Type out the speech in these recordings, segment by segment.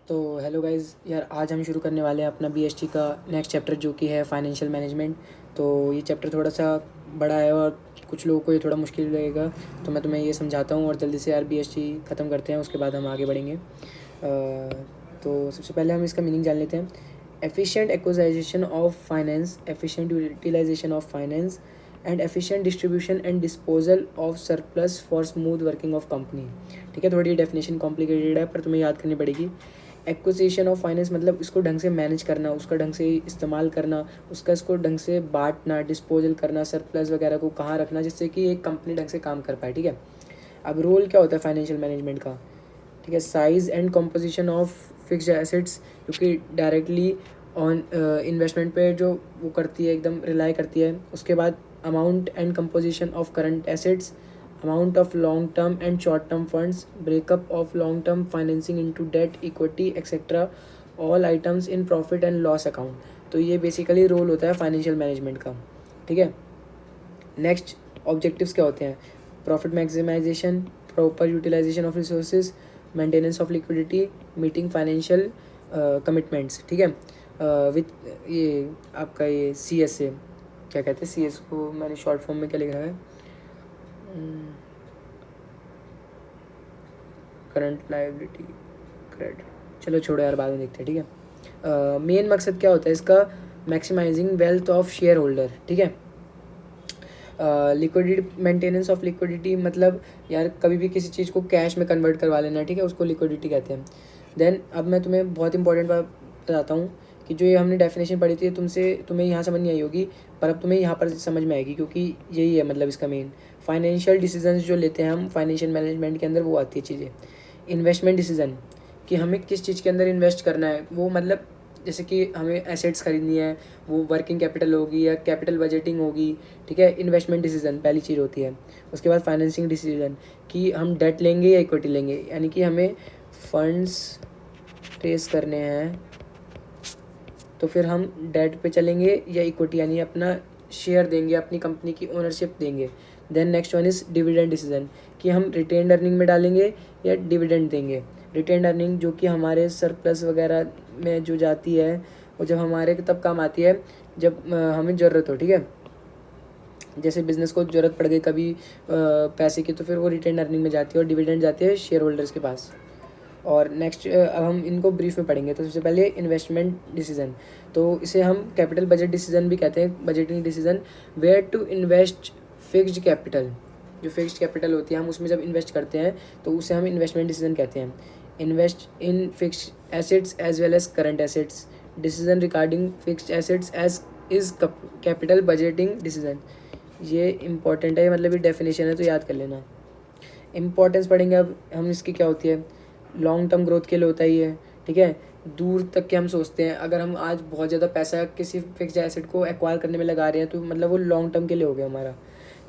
तो hello guys यार, आज हम शुरू करने वाले हैं अपना बीएसटी का नेक्स्ट चैप्टर जो कि है फाइनेंशियल मैनेजमेंट। तो ये चैप्टर थोड़ा सा बड़ा है और कुछ लोगों को ये थोड़ा मुश्किल लगेगा, तो मैं तुम्हें ये समझाता हूँ और जल्दी से यार बीएसटी ख़त्म करते हैं, उसके बाद हम आगे बढ़ेंगे। तो सबसे पहले हम इसका मीनिंग जान लेते हैं। Efficient acquisition of finance, efficient utilisation of finance and efficient distribution and disposal of surplus for smooth working of company. ठीक है, थोड़ी डेफिनेशन कॉम्प्लिकेटेड है पर तुम्हें याद करनी पड़ेगी। एक्विजिशन ऑफ फाइनेंस मतलब इसको ढंग से मैनेज करना, उसका ढंग से इस्तेमाल करना, उसका इसको ढंग से बांटना, डिस्पोजल करना, सरप्लस वगैरह को कहाँ रखना जिससे कि एक कंपनी ढंग से काम कर पाए। ठीक है, अब रोल क्या होता है फाइनेंशियल मैनेजमेंट का। ठीक है, size and composition of fixed assets, जो कि डायरेक्टली ऑन इन्वेस्टमेंट पे जो वो करती है, एकदम रिलाई करती है। उसके बाद amount and composition of current assets, amount of long term and short term funds, breakup of long term financing into debt, equity etc, all items in profit and loss account। तो ये basically role होता है financial management का। ठीक है, next objectives क्या होते हैं। Profit maximisation, proper utilisation of resources, maintenance of liquidity, meeting financial commitments. ठीक है, विथ ये आपका ये सी एस ए क्या कहते हैं, सी एस को मैंने शॉर्ट फॉर्म में क्या लिखा है, करंट लाइबिलिटी क्रेडिट, चलो छोड़ो यार, बाद में देखते हैं। ठीक है, मेन मकसद क्या होता है इसका, maximising wealth of shareholder. ठीक है, लिक्विडिटी, मेंटेनेंस ऑफ लिक्विडिटी मतलब यार कभी भी किसी चीज़ को कैश में कन्वर्ट करवा लेना। ठीक है, उसको लिक्विडिटी कहते हैं। देन अब मैं तुम्हें बहुत इंपॉर्टेंट बात बताता हूँ कि जो ये हमने डेफिनेशन पढ़ी थी तुम्हें यहाँ समझ नहीं आई होगी, पर अब तुम्हें यहाँ पर समझ में आएगी, क्योंकि यही है मतलब इसका मेन। फाइनेंशियल डिसीजंस जो लेते हैं हम फाइनेंशियल मैनेजमेंट के अंदर, वो आती है चीज़ें। इन्वेस्टमेंट डिसीजन, कि हमें किस चीज़ के अंदर इन्वेस्ट करना है, वो मतलब जैसे कि हमें एसेट्स खरीदनी है, वो वर्किंग कैपिटल होगी या कैपिटल बजटिंग होगी। ठीक है, इन्वेस्टमेंट डिसीजन पहली चीज़ होती है। उसके बाद फाइनेंसिंग डिसीजन, कि हम डेट लेंगे या इक्विटी लेंगे, यानी कि हमें फंड्स रेस करने हैं तो फिर हम डेट पे चलेंगे या इक्विटी, यानी अपना शेयर देंगे, अपनी कंपनी की ओनरशिप देंगे। Then next one is dividend decision, कि हम रिटेन अर्निंग में डालेंगे या डिविडेंड देंगे। रिटेन अर्निंग जो कि हमारे सरप्लस वगैरह में जो जाती है, वो जब हमारे तब काम आती है जब हमें ज़रूरत हो। ठीक है, जैसे बिज़नेस को ज़रूरत पड़ गई कभी पैसे की, तो फिर वो रिटेन अर्निंग में जाती है और डिविडेंड जाती है शेयर होल्डर्स के पास। और नेक्स्ट अब हम इनको ब्रीफ में पढ़ेंगे। तो सबसे पहले इन्वेस्टमेंट डिसीजन, तो इसे हम कैपिटल बजट डिसीजन भी कहते हैं, budgeting decision. Where to invest fixed capital, जो फिक्स्ड कैपिटल होती है हम उसमें जब इन्वेस्ट करते हैं तो उसे हम इन्वेस्टमेंट डिसीजन कहते हैं। Invest in fixed assets as well as current assets, decision regarding fixed assets as is capital budgeting decision. ये इंपॉर्टेंट है, मतलब ये डेफिनेशन है तो याद कर लेना। इंपॉर्टेंस पढ़ेंगे अब हम इसकी, क्या होती है। लॉन्ग टर्म ग्रोथ के लिए होता ही है। ठीक है, दूर तक के हम सोचते हैं, अगर हम आज बहुत ज़्यादा पैसा किसी फिक्स्ड एसेट को एक्वायर करने में लगा रहे हैं तो मतलब वो लॉन्ग टर्म के लिए हो गया हमारा।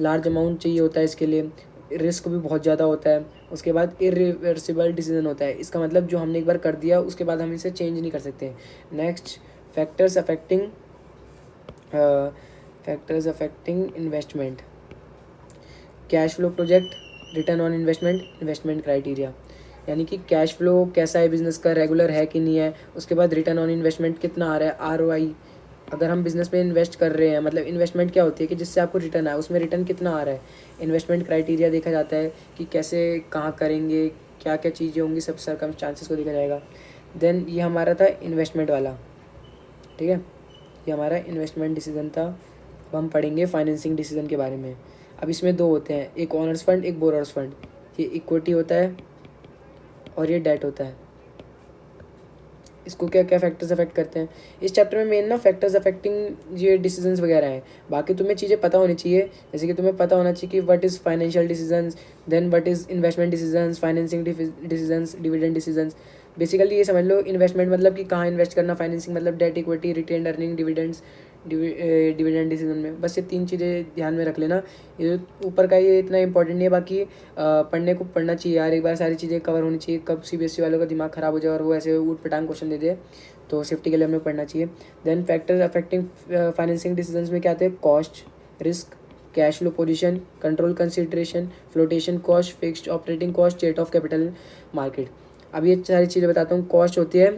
लार्ज अमाउंट चाहिए होता है इसके लिए, रिस्क भी बहुत ज़्यादा होता है। उसके बाद इरिवर्सिबल डिसीजन होता है, इसका मतलब जो हमने एक बार कर दिया उसके बाद हम इसे चेंज नहीं कर सकते। Next, factors affecting investment, cash flow project, return on investment, investment criteria, यानी कि कैश फ्लो कैसा है बिज़नेस का, रेगुलर है कि नहीं है। उसके बाद रिटर्न ऑन इन्वेस्टमेंट कितना आ रहा है, आरओआई, अगर हम बिज़नेस में इन्वेस्ट कर रहे हैं, मतलब इन्वेस्टमेंट क्या होती है कि जिससे आपको रिटर्न आए, उसमें रिटर्न कितना आ रहा है। इन्वेस्टमेंट क्राइटेरिया देखा जाता है कि कैसे कहाँ करेंगे, क्या क्या चीज़ें होंगी, सब सर्कमस्टांसेस को देखा जाएगा। देन ये हमारा था इन्वेस्टमेंट वाला। ठीक है, ये हमारा इन्वेस्टमेंट डिसीजन था। अब हम पढ़ेंगे फाइनेंसिंग डिसीजन के बारे में। अब इसमें दो होते हैं, एक ओनर्स फंड, एक बोरोर्स फंड। ये इक्विटी होता है और ये डेट होता है। इसको क्या क्या फैक्टर्स अफेक्ट करते हैं इस चैप्टर में, मेन ना फैक्टर्स अफेक्टिंग ये डिसीजंस वगैरह हैं। बाकी तुम्हें चीज़ें पता होनी चाहिए, जैसे कि तुम्हें पता होना चाहिए कि what is financial decisions, then what is investment decisions, financing decisions, dividend decisions. Basically ये समझ लो, इन्वेस्टमेंट मतलब कि कहाँ इन्वेस्ट करना, फाइनेंसिंग मतलब debt, equity, retain earning, dividends, dividend decision में। बस ये तीन चीज़ें ध्यान में रख लेना। ये ऊपर का ये इतना इंपॉर्टेंट नहीं है, बाकी पढ़ने को पढ़ना चाहिए यार, एक बार सारी चीज़ें कवर होनी चाहिए। कब सीबीएसई वालों का दिमाग ख़राब हो जाए और वो ऐसे ऊट पटांग क्वेश्चन दे दे, तो सेफ्टी के लिए हमें पढ़ना चाहिए। Then factors affecting financing decisions में क्या आते हैं, cost, risk, cash flow position, control consideration, flotation cost, fixed operating cost, state of capital market. अब ये सारी चीज़ें बताता हूँ। कॉस्ट होती है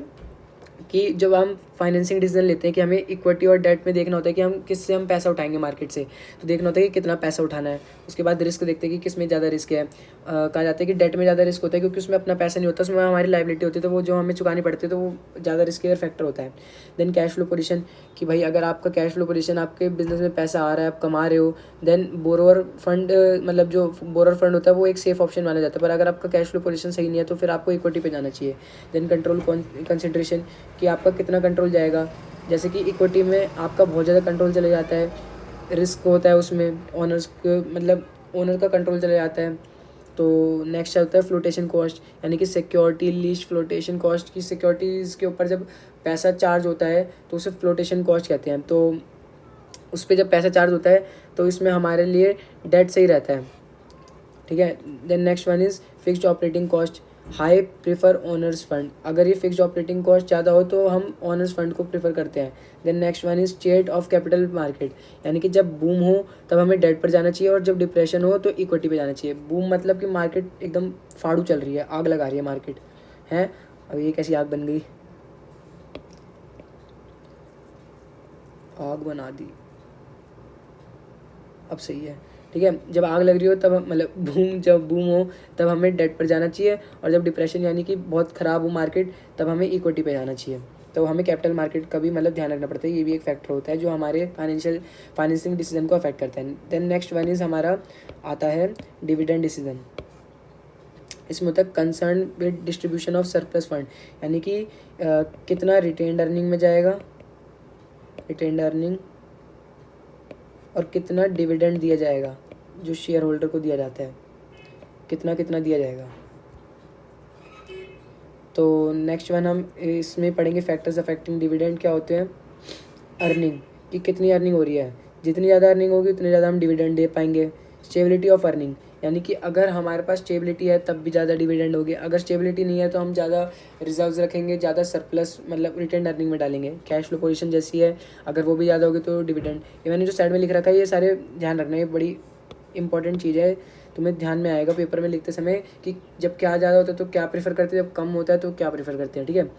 कि जब हम फाइनेंसिंग डिसीजन लेते हैं कि हमें इक्विटी और डेट में देखना होता है कि हम किससे हम पैसा उठाएंगे मार्केट से, तो देखना होता है कि कितना पैसा उठाना है। उसके बाद रिस्क देखते हैं कि किस में ज़्यादा रिस्क है। कहा जाता है कि डेट में ज़्यादा रिस्क होता है क्योंकि उसमें अपना पैसा नहीं होता, उसमें हमारी लाइबिलिटी होती है, तो वो जो हमें चुकानी पड़ती है तो वो ज़्यादा रिस्की फैक्टर होता है। देन कैश फ्लो पोजीशन, कि भाई अगर आपका कैश फ्लो पोजीशन, आपके बिजनेस में पैसा आ रहा है, आप कमा रहे हो, देन बोरोवर फंड, मतलब जो बोरोवर फंड होता है वो एक सेफ ऑप्शन माना जाता है। पर अगर आपका कैश फ्लो पोजीशन सही नहीं है तो फिर आपको इक्विटी पे जाना चाहिए। देन कंट्रोल कंसिड्रेशन, कि आपका कितना कंट्रोल जाएगा। जैसे कि इक्विटी में आपका बहुत ज़्यादा कंट्रोल चले जाता है, रिस्क होता है उसमें, ओनर्स को मतलब ओनर का कंट्रोल चले जाता है। तो नेक्स्ट चलता है फ्लोटेशन कॉस्ट, यानी कि सिक्योरिटी लीज फ्लोटेशन कॉस्ट, की सिक्योरिटीज़ के ऊपर जब पैसा चार्ज होता है तो उसे फ्लोटेशन कॉस्ट कहते हैं। तो उस पर जब पैसा चार्ज होता है तो इसमें हमारे लिए डेट सही रहता है, ठीक है। Then next one is fixed operating cost, high prefer owners fund, अगर ये फिक्स्ड ऑपरेटिंग कॉस्ट ज़्यादा हो तो हम ओनर्स फंड को प्रीफर करते हैं। देन नेक्स्ट वन इज़ चेट ऑफ कैपिटल मार्केट, यानी कि जब बूम हो तब हमें डेट पर जाना चाहिए और जब डिप्रेशन हो तो इक्विटी पे जाना चाहिए। बूम मतलब कि मार्केट एकदम फाड़ू चल रही है, आग लगा रही है मार्केट है। अब ये कैसी आग बन गई, आग बना दी, अब सही है, ठीक है। जब आग लग रही हो तब मतलब जब बूम हो तब हमें डेट पर जाना चाहिए, और जब डिप्रेशन यानी कि बहुत ख़राब हो मार्केट तब हमें इक्विटी पे जाना चाहिए। तो हमें कैपिटल मार्केट का भी मतलब ध्यान रखना पड़ता है, ये भी एक फैक्टर होता है जो हमारे फाइनेंसिंग डिसीजन को अफेक्ट करता है। देन नेक्स्ट वन इज़ हमारा आता है डिविडेंड डिसीजन। इसमें होता है concern with distribution of surplus fund, यानी कि कितना रिटेन्ड अर्निंग में जाएगा, रिटेन्ड अर्निंग, और कितना डिविडेंड दिया जाएगा जो शेयर होल्डर को दिया जाता है, कितना कितना दिया जाएगा। तो नेक्स्ट वन हम इसमें पढ़ेंगे फैक्टर्स अफेक्टिंग डिविडेंड क्या होते हैं। अर्निंग, कि कितनी अर्निंग हो रही है, जितनी ज़्यादा अर्निंग होगी उतनी ज़्यादा हम डिविडेंड दे पाएंगे। स्टेबिलिटी ऑफ अर्निंग, यानी कि अगर हमारे पास स्टेबिलिटी है तब भी ज़्यादा डिविडेंड होगी, अगर स्टेबिलिटी नहीं है तो हम ज़्यादा रिजर्व्स रखेंगे, ज़्यादा सरप्लस मतलब रिटेन अर्निंग में डालेंगे। कैश फ्लो पोजीशन जैसी है, अगर वो भी ज़्यादा होगी तो डिविडेंड। ये मैंने जो साइड में लिख रखा है ये सारे ध्यान रखना, ये बड़ी इंपॉर्टेंट चीज़ है, तुम्हें ध्यान में आएगा पेपर में लिखते समय कि जब क्या ज़्यादा होता है तो क्या प्रेफर करते हैं, जब कम होता है तो क्या प्रेफर करते हैं, ठीक है।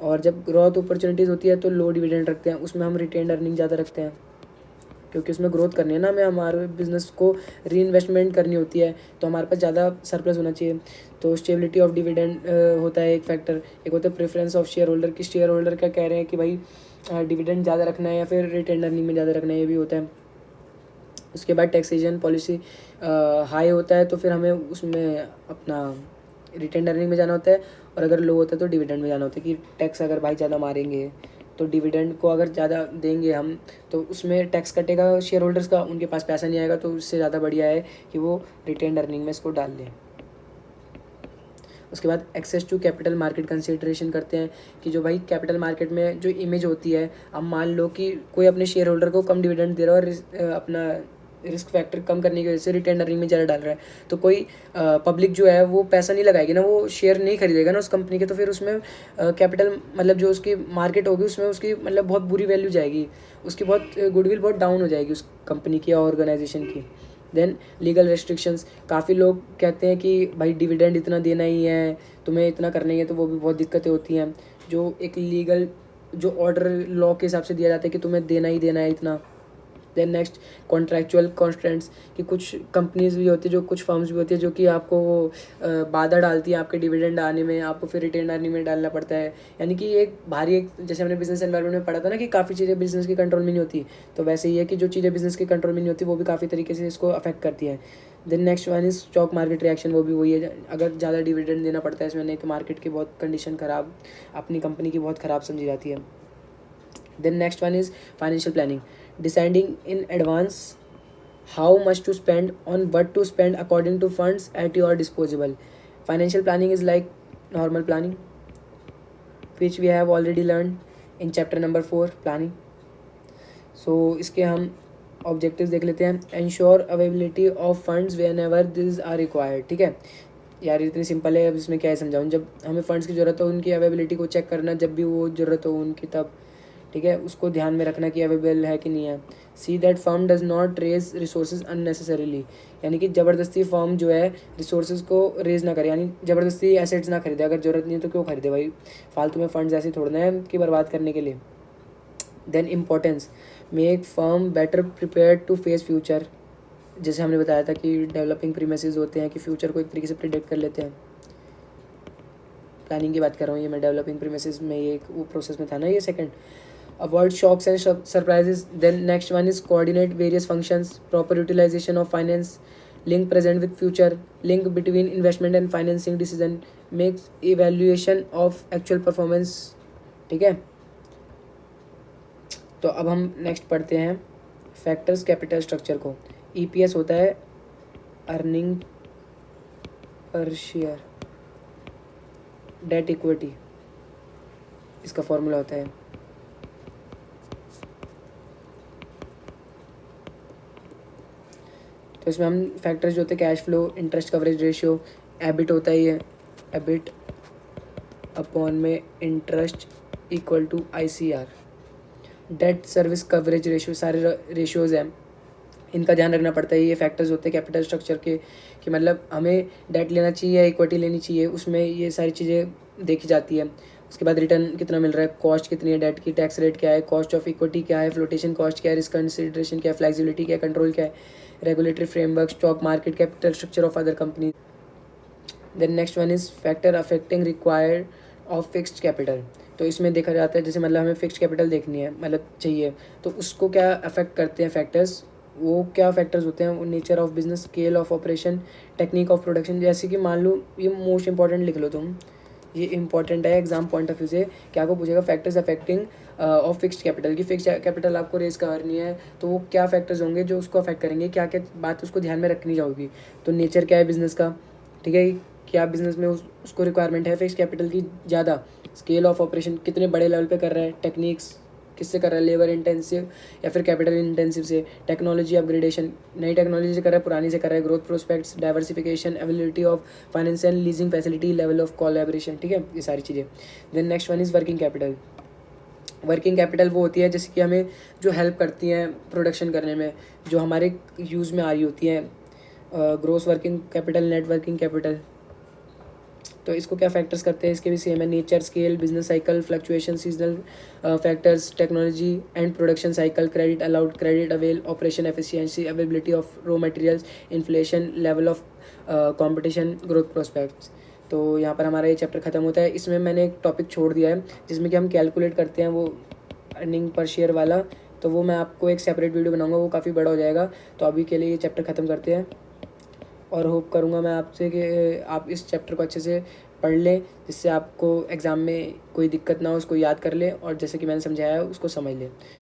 और जब ग्रोथ अपॉर्चुनिटीज़ होती है तो लो डिविडेंड रखते हैं, उसमें हम रिटेन अर्निंग ज़्यादा रखते हैं क्योंकि उसमें ग्रोथ करनी है ना, हमें हमारे बिजनेस को री इन्वेस्टमेंट करनी होती है तो हमारे पास ज़्यादा सरप्लस होना चाहिए। तो स्टेबिलिटी ऑफ डिविडेंड होता है एक फैक्टर। एक होता है प्रेफरेंस ऑफ शेयर होल्डर, की शेयर होल्डर क्या कह रहे हैं कि भाई डिविडेंड ज़्यादा रखना है या फिर रिटेन अर्निंग में ज़्यादा रखना है, ये भी होता है। उसके बाद टैक्सेशन पॉलिसी हाई होता है तो फिर हमें उसमें अपना रिटेन अर्निंग में जाना होता है, और अगर लो होता है तो डिविडेंड में जाना होता है। कि टैक्स अगर भाई ज़्यादा मारेंगे तो डिविडेंड को अगर ज़्यादा देंगे हम तो उसमें टैक्स कटेगा शेयर होल्डर्स का, उनके पास पैसा नहीं आएगा, तो उससे ज़्यादा बढ़िया है कि वो रिटेन अर्निंग में इसको डाल दें। उसके बाद access to capital market consideration करते हैं कि जो भाई कैपिटल मार्केट में जो इमेज होती है, अब मान लो कि कोई अपने शेयर होल्डर को कम डिविडेंड दे रहा है और अपना रिस्क फैक्टर कम करने की वजह से रिटेन अर्निंग में ज़्यादा डाल रहा है, तो कोई पब्लिक जो है वो पैसा नहीं लगाएगी ना, वो शेयर नहीं खरीदेगा ना उस कंपनी के, तो फिर उसमें कैपिटल मतलब जो उसकी मार्केट होगी उसमें उसकी मतलब बहुत बुरी वैल्यू जाएगी, उसकी बहुत गुडविल बहुत डाउन हो जाएगी उस कंपनी की या ऑर्गेनाइजेशन की। देन लीगल रेस्ट्रिक्शंस, काफ़ी लोग कहते हैं कि भाई डिविडेंड इतना देना ही है, तुम्हें इतना करना ही है, तो वो भी बहुत दिक्कतें होती हैं। जो एक लीगल जो ऑर्डर लॉ के हिसाब से दिया जाता है कि तुम्हें देना ही देना है इतना। देन नेक्स्ट कॉन्ट्रैक्चुअल कॉन्स्टेंट्स, कि कुछ कंपनीज भी होती है, जो कुछ फर्म्स भी होती है जो कि आपको बाधा डालती है आपके डिविडेंड आने में, आपको फिर रिटेन अर्निंग में डालना पड़ता है। यानी कि एक भारी एक, जैसे हमने बिजनेस एनवायरनमेंट में पढ़ा था ना कि काफ़ी चीज़ें बिजनेस के कंट्रोल में नहीं होती, तो वैसे ही है कि जो चीज़ें बिजनेस के कंट्रोल में नहीं होती वो भी काफ़ी तरीके से इसको अफेक्ट करती है। Then next one is stock market reaction, वो भी वही है, अगर ज़्यादा डिविडेंड देना पड़ता है इसमें, नहीं तो मार्केट की बहुत कंडीशन ख़राब, अपनी कंपनी की बहुत ख़राब समझी जाती है। Then next one is financial planning, deciding in advance how much to spend on what to spend according to funds at your disposal. Financial planning is like normal planning, which we have already learned in chapter number 4 planning. So इसके हम objectives देख लेते हैं। Ensure availability of funds whenever these are required, ठीक है यार, इतनी simple है, अब इसमें क्या है समझाऊँ। जब हमें फंड्स की ज़रूरत हो उनकी अवेलेबिलिटी को चेक करना, जब भी वो ज़रूरत हो उनकी तब, ठीक है, उसको ध्यान में रखना कि अवेलेबल है कि नहीं है। See that firm does not raise resources unnecessarily, यानी कि ज़बरदस्ती फर्म जो है रिसोर्सेज को रेज ना करे, यानी ज़बरदस्ती एसेट्स ना खरीदे, अगर ज़रूरत नहीं है तो क्यों खरीदे भाई, फालतू में फंड्स ऐसे छोड़ना है कि बर्बाद करने के लिए। Then importance, make firm better prepared to face future, जैसे हमने बताया था कि डेवलपिंग प्रीमिसेस होते हैं कि फ्यूचर को एक तरीके से प्रिडिक्ट कर लेते हैं। प्लानिंग की बात कर रहा हूँ ये मैं, डेवलपिंग प्रीमिसेस में ये वो प्रोसेस में था ना ये second. Avoid shocks and surprises. Then next one is coordinate various functions, proper utilisation of finance, link present with future, link between investment and financing decision, make evaluation of actual performance. ठीक है, तो अब हम next पढ़ते हैं factors capital structure को। EPS होता है earning per share, debt equity इसका फॉर्मूला होता है। तो इसमें हम फैक्टर्स जो होते हैं cash flow, interest coverage ratio, EBIT होता है ये, एबिट अपॉन में interest equal to ICR, debt service coverage ratio, सारे रेशियोज़ हैं, इनका ध्यान रखना पड़ता है। ये फैक्टर्स होते हैं कैपिटल स्ट्रक्चर के कि मतलब हमें डेट लेना चाहिए या इक्विटी लेनी चाहिए, उसमें ये सारी चीज़ें देखी जाती है। उसके बाद रिटर्न कितना मिल रहा है, कॉस्ट कितनी है डेट की, टैक्स रेट क्या है, कॉस्ट ऑफ इक्विटी क्या है, फ्लोटेशन कॉस्ट क्या है, रिस्क कंसिडरेशन क्या है, फ्लेक्सिबिलिटी क्या है, कंट्रोल क्या है, regulatory framework, stock market, capital structure of other company. Then next one is factor affecting required of fixed capital. तो इसमें देखा जाता है जैसे मतलब हमें फिक्स्ड कैपिटल देखनी है, मतलब चाहिए, तो उसको क्या अफेक्ट करते हैं फैक्टर्स, वो क्या फैक्टर्स होते हैं, वो nature of business, scale of operation, technique of production. जैसे कि मान लो ये मोस्ट इंपॉर्टेंट लिख लो तुम, ये इंपॉर्टेंट है एग्जाम पॉइंट ऑफ व्यू से, क्या को पूछेगा factors affecting of fixed capital, की फिक्स्ड कैपिटल आपको रेज करनी है तो वो क्या फैक्टर्स होंगे जो उसको अफेक्ट करेंगे, क्या क्या बात उसको ध्यान में रखनी जाएगी। तो नेचर क्या है बिजनेस का, ठीक है, क्या बिजनेस में उसको रिक्वायरमेंट है फिक्स्ड कैपिटल की ज़्यादा, स्केल ऑफ ऑपरेशन कितने बड़े लेवल पे कर रहा है, टेक्निक्स किससे कर रहा है, लेबर इंटेंसिव या फिर कैपिटल इंटेंसिव से, टेक्नोलॉजी अपग्रेडेशन नई टेक्नोलॉजी से कर रहा है पुरानी से कर रहा है, growth prospects, diversification, availability of financial leasing facility, level of collaboration. ठीक है, ये सारी चीज़ें। Then next one is working capital. Working capital वो होती है जैसे कि हमें जो हेल्प करती हैं प्रोडक्शन करने में, जो हमारे यूज़ में आ रही होती हैं, gross working capital, net working capital. तो इसको क्या फैक्टर्स करते हैं, इसके भी सेम है, nature, scale, business cycle, fluctuation, seasonal factors, technology and production cycle, credit allowed, credit avail, operation efficiency, availability of raw materials, inflation, level of competition, growth prospects. तो यहाँ पर हमारा ये चैप्टर खत्म होता है। इसमें मैंने एक टॉपिक छोड़ दिया है जिसमें कि हम कैलकुलेट करते हैं वो अर्निंग पर शेयर वाला, तो वो मैं आपको एक सेपरेट वीडियो बनाऊंगा, वो काफ़ी बड़ा हो जाएगा। तो अभी के लिए ये चैप्टर ख़त्म करते हैं और होप करूँगा मैं आपसे कि आप इस चैप्टर को अच्छे से पढ़ लें, जिससे आपको एग्ज़ाम में कोई दिक्कत ना हो, उसको याद कर लें और जैसे कि मैंने समझाया है उसको समझ लें।